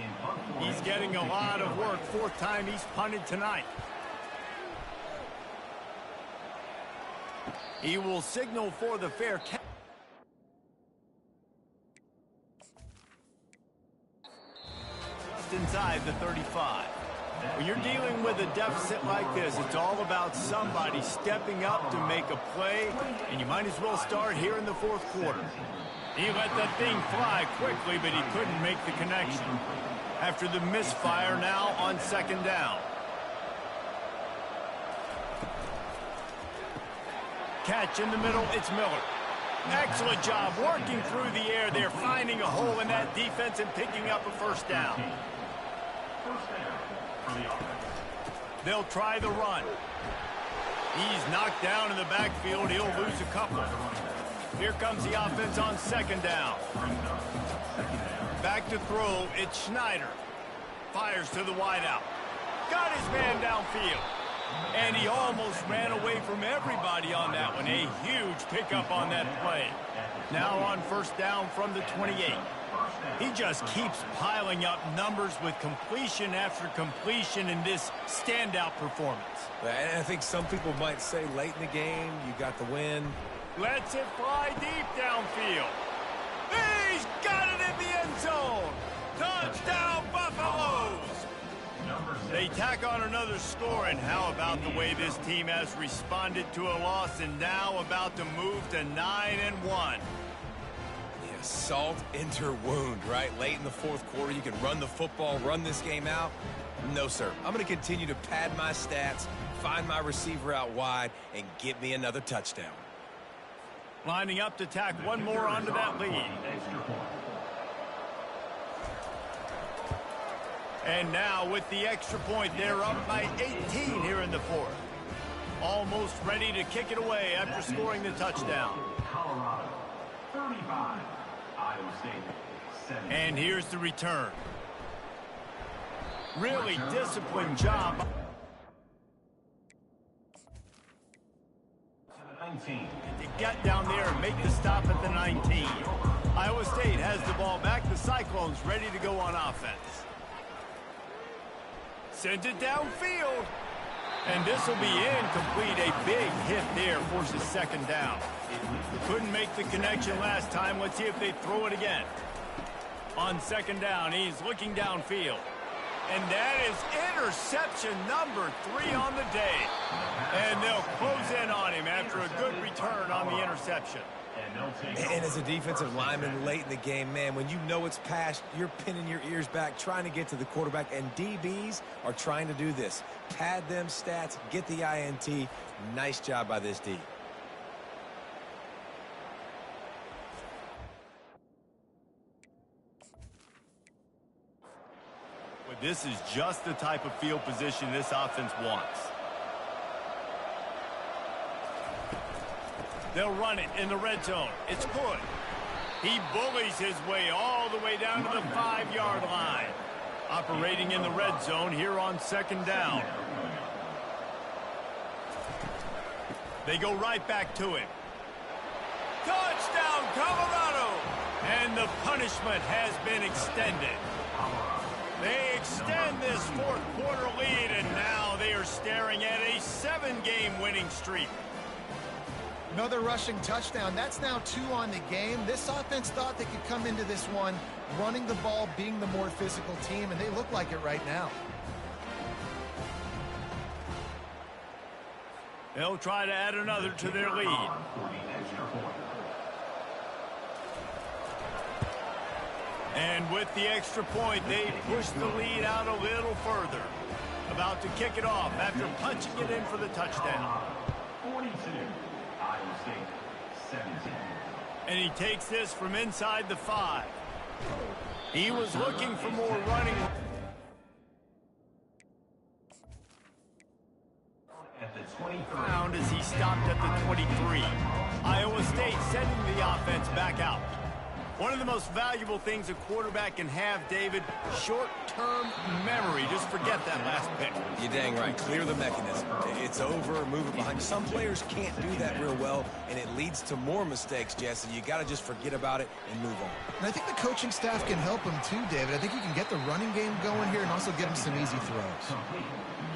He's getting a lot of work. 4th time he's punted tonight. He will signal for the fair catch. Just inside the 35. When you're dealing with a deficit like this, it's all about somebody stepping up to make a play, and you might as well start here in the 4th quarter. He let that thing fly quickly, but he couldn't make the connection. After the misfire, now on 2nd down. Catch in the middle, it's Miller. Excellent job working through the air there, finding a hole in that defense and picking up a first down. They'll try the run. He's knocked down in the backfield. He'll lose a couple. Here comes the offense on 2nd down. Back to throw, it's Schneider. Fires to the wideout. Got his man downfield. And he almost ran away from everybody on that one. A huge pickup on that play. Now on 1st down from the 28. He just keeps piling up numbers with completion after completion in this standout performance. And I think some people might say late in the game, you got the win. Lets it fly deep downfield. He's got it in the end zone. Touchdown, Buffaloes! They tack on another score, and how about the way this team has responded to a loss and now about to move to 9-1? Yeah, a salt enter wound, right? Late in the fourth quarter, you can run the football, run this game out. No, sir. I'm going to continue to pad my stats, find my receiver out wide, and get me another touchdown. Lining up to tack one more onto that lead. And now with the extra point, they're up by 18 here in the fourth. Almost ready to kick it away after scoring the touchdown. Colorado, 35. Iowa State, 7. And here's the return. Really disciplined job. 19. To get down there and make the stop at the 19. Iowa State has the ball back. The Cyclones ready to go on offense. Sends it downfield. And this will be incomplete. A big hit there forces second down. Couldn't make the connection last time. Let's see if they throw it again. On second down, he's looking downfield. And that is interception number 3 on the day. And they'll close in on him after a good return on the interception. And as a defensive lineman late in the game, man, when you know it's past, you're pinning your ears back, trying to get to the quarterback, and DBs are trying to do this. Pad them stats, get the INT. Nice job by this D. But this is just the type of field position this offense wants. They'll run it in the red zone. It's good. He bullies his way all the way down to the 5-yard line. Operating in the red zone here on second down. They go right back to him. Touchdown, Colorado! And the punishment has been extended. They extend this fourth quarter lead, and now they are staring at a 7-game winning streak. Another rushing touchdown. That's now 2 on the game. This offense thought they could come into this one running the ball, being the more physical team, and they look like it right now. They'll try to add another to their lead. And with the extra point, they push the lead out a little further. About to kick it off after punching it in for the touchdown. 42. Iowa State, 17. And he takes this from inside the 5. He was looking for more running. At the 23. Round as he stopped at the 23. Iowa State sending the offense back out. One of the most valuable things a quarterback can have, David, short-term memory. Just forget that last pick. You're dang right. Clear the mechanism. It's over, move it behind. Some players can't do that real well, and it leads to more mistakes, Jesse. You got to just forget about it and move on. And I think the coaching staff can help him too, David. I think he can get the running game going here and also get him some easy throws.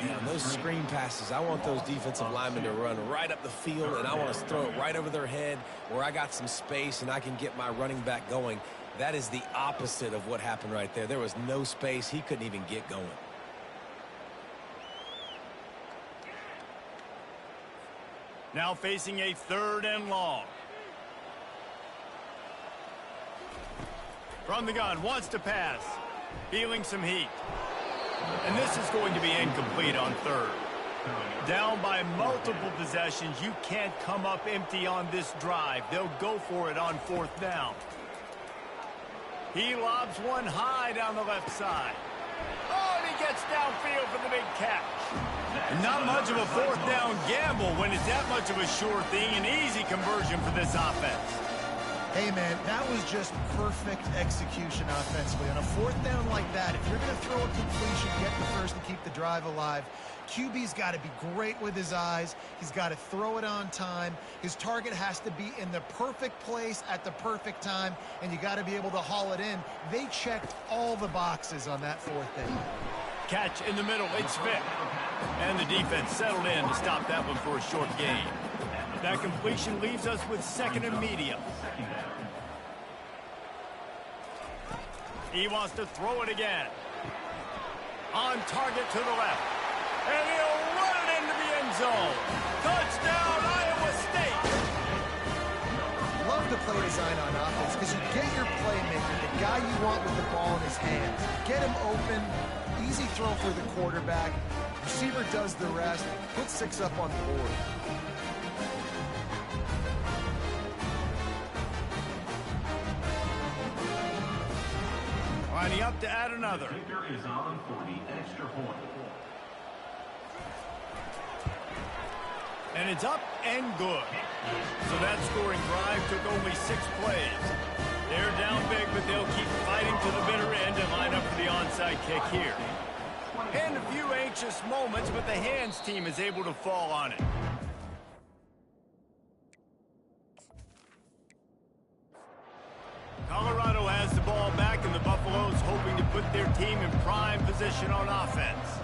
Man, those screen passes, I want those defensive linemen to run right up the field, and I want to throw it right over their head where I got some space and I can get my running back going. That is the opposite of what happened right there. There was no space. He couldn't even get going. Now facing a 3rd and long. From the gun, wants to pass. Feeling some heat. And this is going to be incomplete on 3rd. Down by multiple possessions, you can't come up empty on this drive. They'll go for it on 4th down. He lobs one high down the left side. Oh, and he gets downfield for the big catch. And not much of a 4th down gamble when it's that much of a sure thing. An easy conversion for this offense. Hey, man, that was just perfect execution offensively. On a 4th down like that, if you're going to throw a completion, get the first and keep the drive alive, QB's got to be great with his eyes. He's got to throw it on time. His target has to be in the perfect place at the perfect time, and you got to be able to haul it in. They checked all the boxes on that 4th down. Catch in the middle, it's fit. And the defense settled in to stop that one for a short gain. That completion leaves us with 2nd and medium. He wants to throw it again. On target to the left. And he'll run it into the end zone. Touchdown, Iowa State. Love the play design on offense because you get your playmaker, the guy you want with the ball in his hands. Get him open, easy throw for the quarterback. Receiver does the rest, put 6 up on the board. Lining up to add another. Kicker is on for the extra point. And it's up and good. So that scoring drive took only 6 plays. They're down big, but they'll keep fighting to the bitter end and line up for the onside kick here. And a few anxious moments, but the hands team is able to fall on it. Colorado has the ball back, and the Buffaloes hoping to put their team in prime position on offense.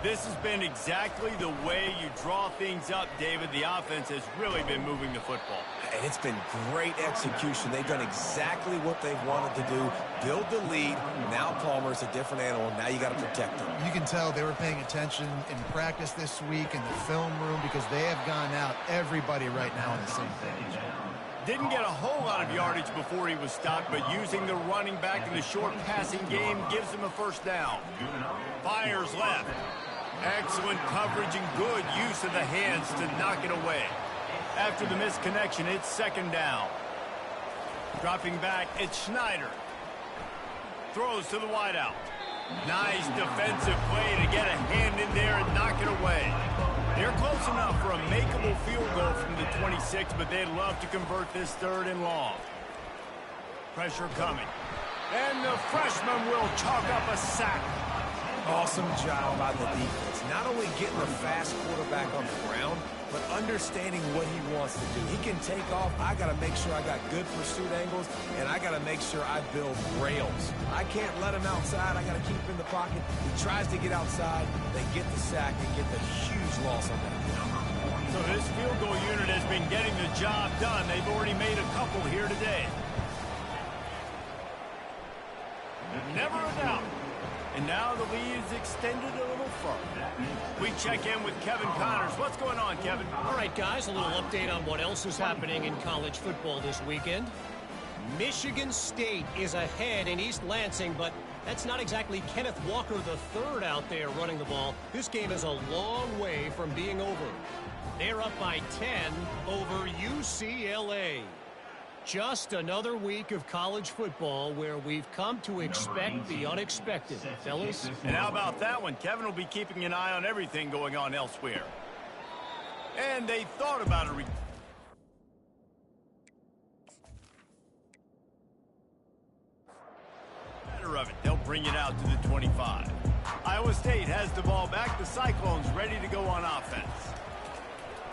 This has been exactly the way you draw things up, David. The offense has really been moving the football. And it's been great execution. They've done exactly what they've wanted to do. Build the lead. Now Palmer's a different animal. Now you got to protect him. You can tell they were paying attention in practice this week in the film room because they have gone out, everybody right now on the same page. Didn't get a whole lot of yardage before he was stopped, but using the running back in the short passing game gives him a first down. Fires left. Excellent coverage and good use of the hands to knock it away. After the misconnection, it's second down. Dropping back, it's Schneider. Throws to the wideout. Nice defensive play to get a hand in there and knock it away. They're close enough for a makeable field goal from the 26, but they'd love to convert this 3rd and long. Pressure coming. And the freshman will chalk up a sack. Awesome job by the defense. Not only getting the fast quarterback on the ground, but understanding what he wants to do. He can take off. I got to make sure I got good pursuit angles, and I got to make sure I build rails. I can't let him outside. I got to keep him in the pocket. He tries to get outside. They get the sack and get the huge loss on that. So this field goal unit has been getting the job done. They've already made a couple here today. Never a doubt. And now the lead is extended a little further. We check in with Kevin Connors. What's going on, Kevin? All right, guys, a little update on what else is happening in college football this weekend. Michigan State is ahead in East Lansing, but that's not exactly Kenneth Walker III out there running the ball. This game is a long way from being over. They're up by 10 over UCLA. Just another week of college football where we've come to expect the unexpected, fellas. And how about that one? Kevin will be keeping an eye on everything going on elsewhere. And they thought about it. Of it. They'll bring it out to the 25. Iowa State has the ball back. The Cyclones ready to go on offense.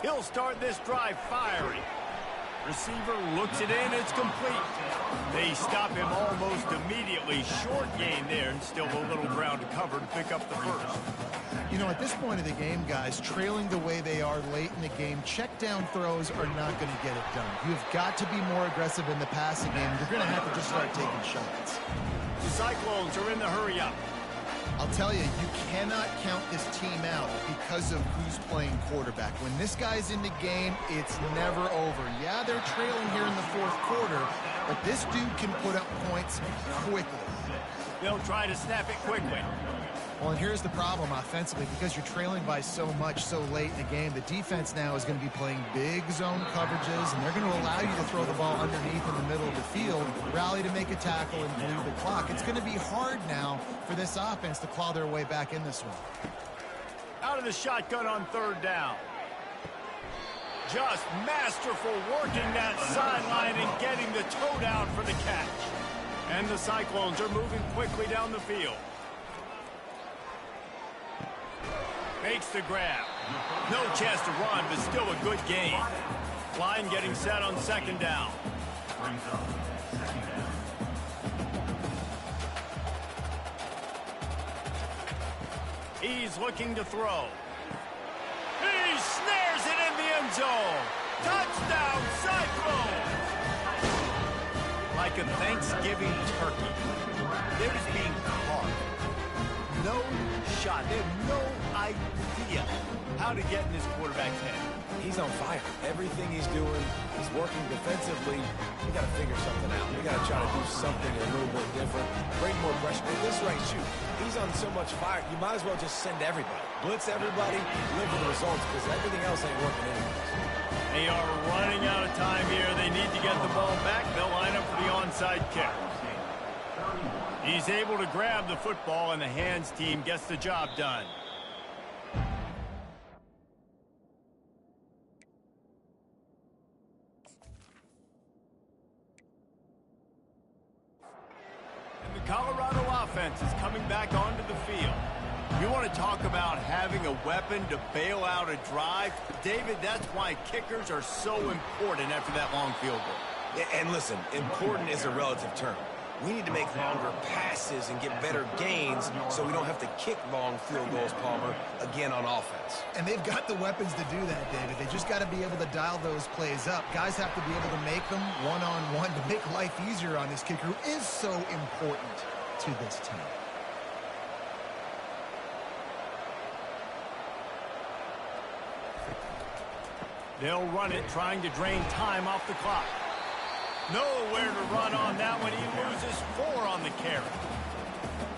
He'll start this drive firing. Receiver looks it in. It's complete. They stop him almost immediately. Short gain there, and still a little ground to cover to pick up the first. You know, at this point of the game, guys, trailing the way they are late in the game, check down throws are not going to get it done. You've got to be more aggressive in the passing game. You're going to have to just start taking shots. The Cyclones are in the hurry up. I'll tell you, you cannot count this team out because of who's playing quarterback. When this guy's in the game, it's never over. Yeah, they're trailing here in the 4th quarter, but this dude can put up points quickly. They'll try to snap it quickly. Well, and here's the problem offensively. Because you're trailing by so much so late in the game, the defense now is going to be playing big zone coverages, and they're going to allow you to throw the ball underneath in the middle of the field, rally to make a tackle, and bleed the clock. It's going to be hard now for this offense to claw their way back in this one. Out of the shotgun on 3rd down. Just masterful working that sideline and getting the toe down for the catch. And the Cyclones are moving quickly down the field. Makes the grab. No chance to run, but still a good gain. Line getting set on 2nd down. He's looking to throw. He snares it in the end zone. Touchdown, Cyclones! Like a Thanksgiving turkey. They're just being carved. no shot. They have no idea how to get in this quarterback's head. He's on fire. Everything he's doing, he's working defensively. We got to figure something out. We got to try to do something a little bit different. Bring more pressure. At this rate, shoot, he's on so much fire, you might as well just send everybody. Blitz everybody, live with the results, because everything else ain't working anyways. They are running out of time here. They need to get the ball back. They'll line up for the onside kick. He's able to grab the football, and the hands team gets the job done. And the Colorado offense is coming back onto the field. You want to talk about having a weapon to bail out a drive? David, that's why kickers are so important after that long field goal. Yeah, and listen, important is a relative term. We need to make longer passes and get better gains so we don't have to kick long field goals, Palmer, again on offense. And they've got the weapons to do that, David. They just got to be able to dial those plays up. Guys have to be able to make them one-on-one to make life easier on this kicker, who is so important to this team. They'll run it, trying to drain time off the clock. Nowhere to run on that one. He loses 4 on the carry.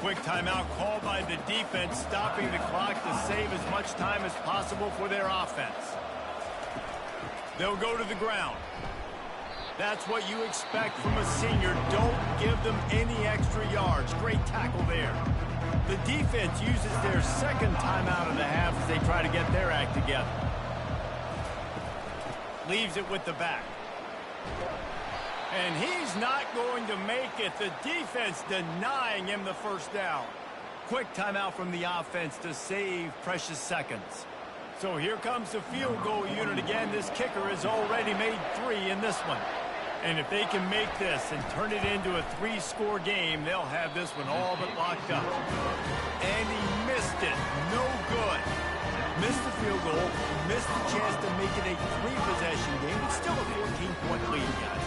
Quick timeout called by the defense, stopping the clock to save as much time as possible for their offense. They'll go to the ground. That's what you expect from a senior. Don't give them any extra yards. Great tackle there. The defense uses their second timeout of the half as they try to get their act together. Leaves it with the back. And he's not going to make it. The defense denying him the first down. Quick timeout from the offense to save precious seconds. So here comes the field goal unit again. This kicker has already made 3 in this one. And if they can make this and turn it into a 3-score game, they'll have this one all but locked up. And he missed it. No good. Missed the field goal, missed the chance to make it a 3-possession game. It's still a 14-point lead, guys.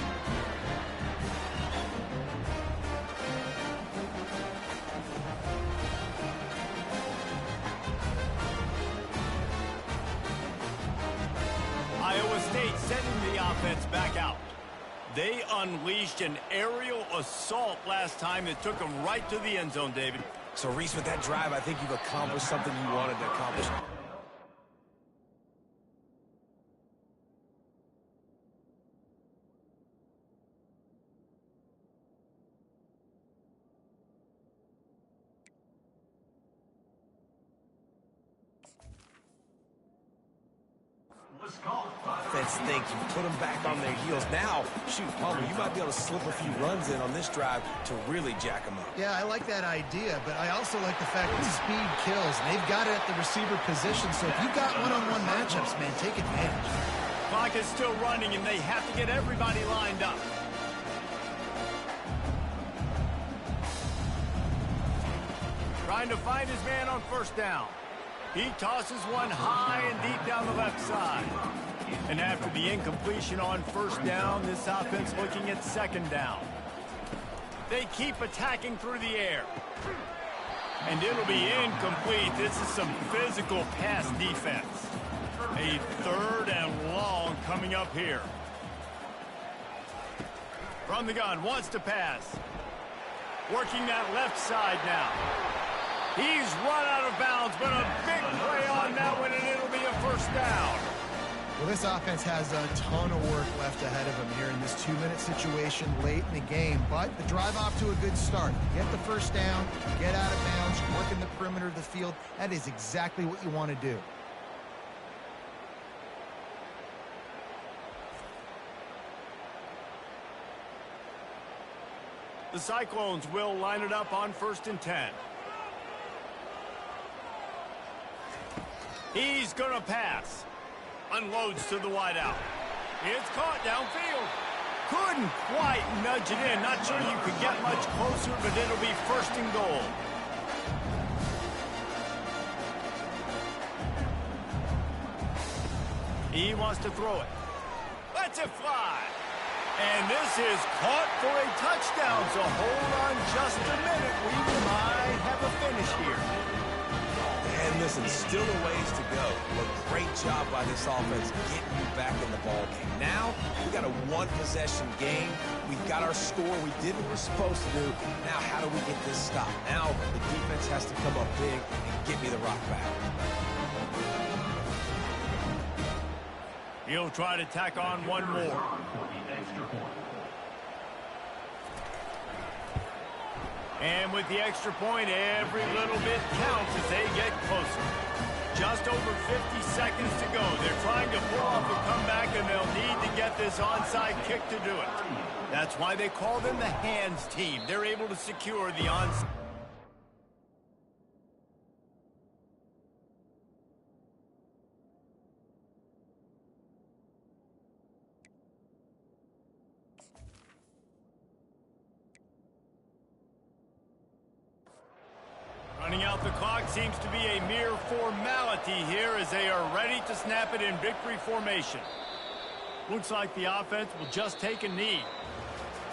Iowa State sending the offense back out. They unleashed an aerial assault last time that took them right to the end zone, David. So, Reese, with that drive, I think you've accomplished something you wanted to accomplish. Offense think you put them back on their heels. Now, shoot, Palmer, you might be able to slip a few runs in on this drive to really jack them up. Yeah, I like that idea, but I also like the fact that speed kills. And they've got it at the receiver position, so if you've got one-on-one matchups, man, take advantage. Clock is still running, and they have to get everybody lined up. Trying to find his man on first down. He tosses one high and deep down the left side. And after the incompletion on first down, this offense looking at second down. They keep attacking through the air. And it'll be incomplete. This is some physical pass defense. A 3rd and long coming up here. From the gun, wants to pass. Working that left side now. He's run out of bounds, but a big play on that one, and it'll be a first down. Well, this offense has a ton of work left ahead of them here in this 2-minute situation late in the game, but the drive off to a good start. Get the first down, get out of bounds, work in the perimeter of the field. That is exactly what you want to do. The Cyclones will line it up on 1st and 10. He's going to pass. Unloads to the wideout. It's caught downfield. Couldn't quite nudge it in. Not sure you could get much closer, but it'll be 1st and goal. He wants to throw it. Lets it fly. And this is caught for a touchdown, so hold on just a minute. We might have a finish here. listen, still a ways to go, but great job by this offense getting you back in the ball game. Now, we got a one-possession game. We've got our score. We did what we're supposed to do. Now, how do we get this stop? Now, the defense has to come up big and get me the rock back. He'll try to tack on one more. And with the extra point, every little bit counts as they get closer. Just over 50 seconds to go. They're trying to pull off a comeback, and they'll need to get this onside kick to do it. That's why they call them the hands team. They're able to secure the onside. Running out the clock seems to be a mere formality here as they are ready to snap it in victory formation. Looks like the offense will just take a knee.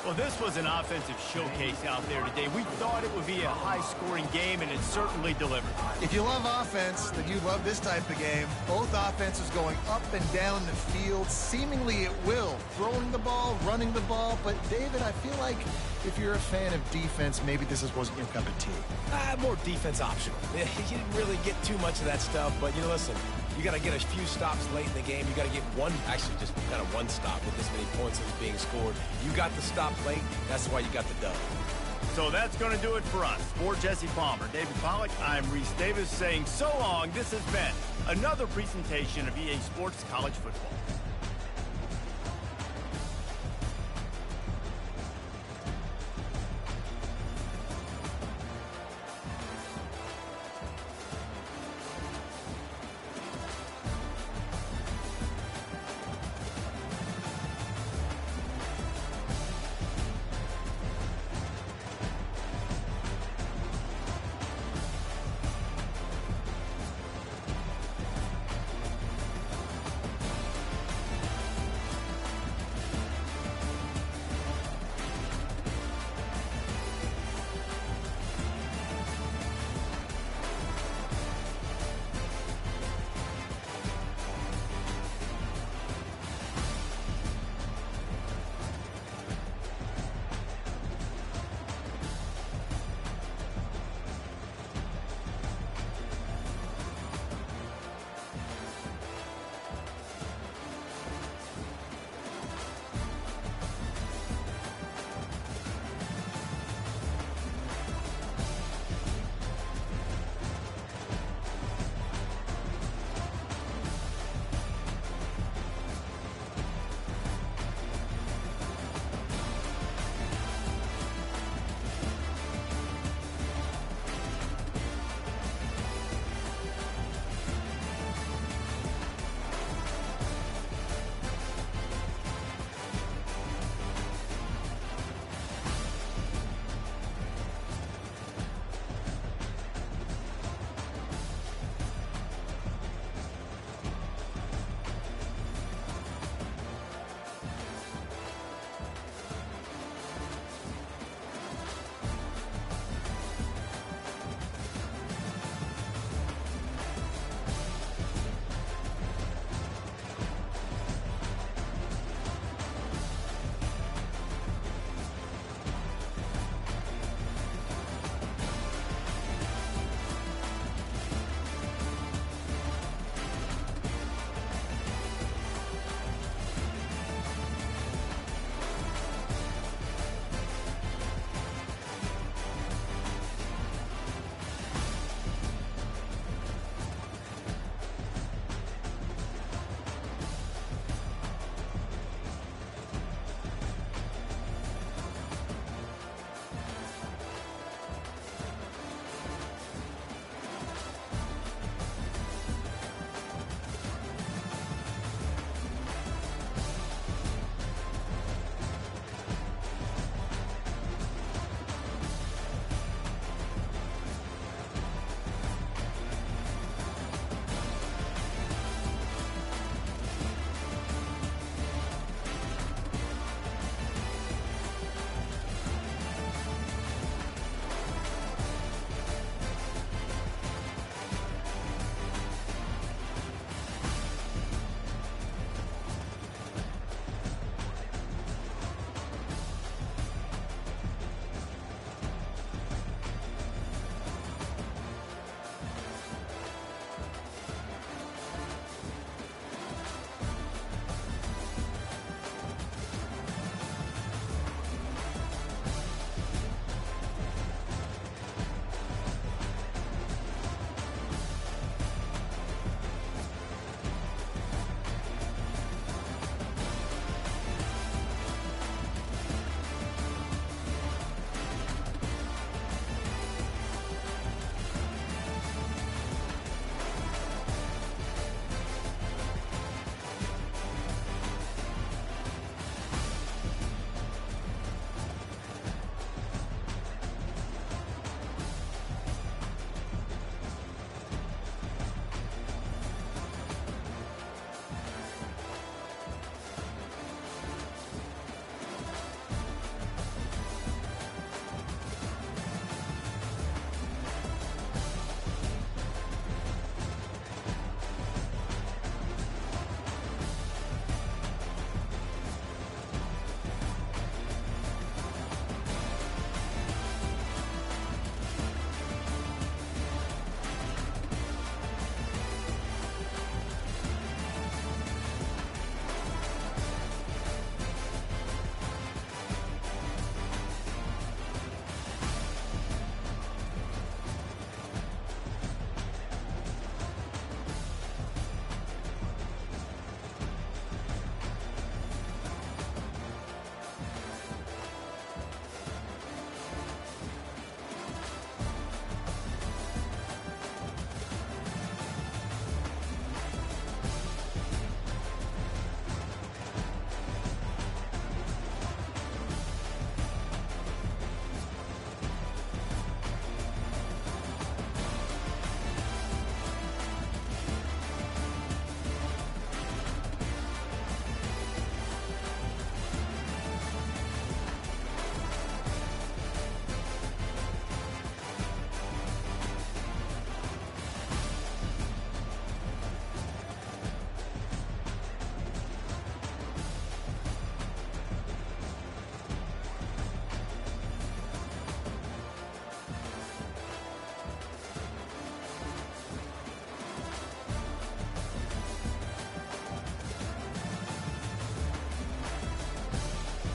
Well, this was an offensive showcase out there today. We thought it would be a high-scoring game, and it certainly delivered. If you love offense, then you love this type of game. Both offenses going up and down the field, seemingly at will. Throwing the ball, running the ball. But, David, I feel like if you're a fan of defense, maybe this wasn't your cup of tea. More defense optional. You didn't really get too much of that stuff, but, listen, you got to get a few stops late in the game. You got to get one, actually just kind of one stop with this many points that was being scored. You got the stop late. That's why you got the dub. So that's going to do it for us. For Jesse Palmer, David Pollack, I'm Reese Davis saying so long. This has been another presentation of EA Sports College Football.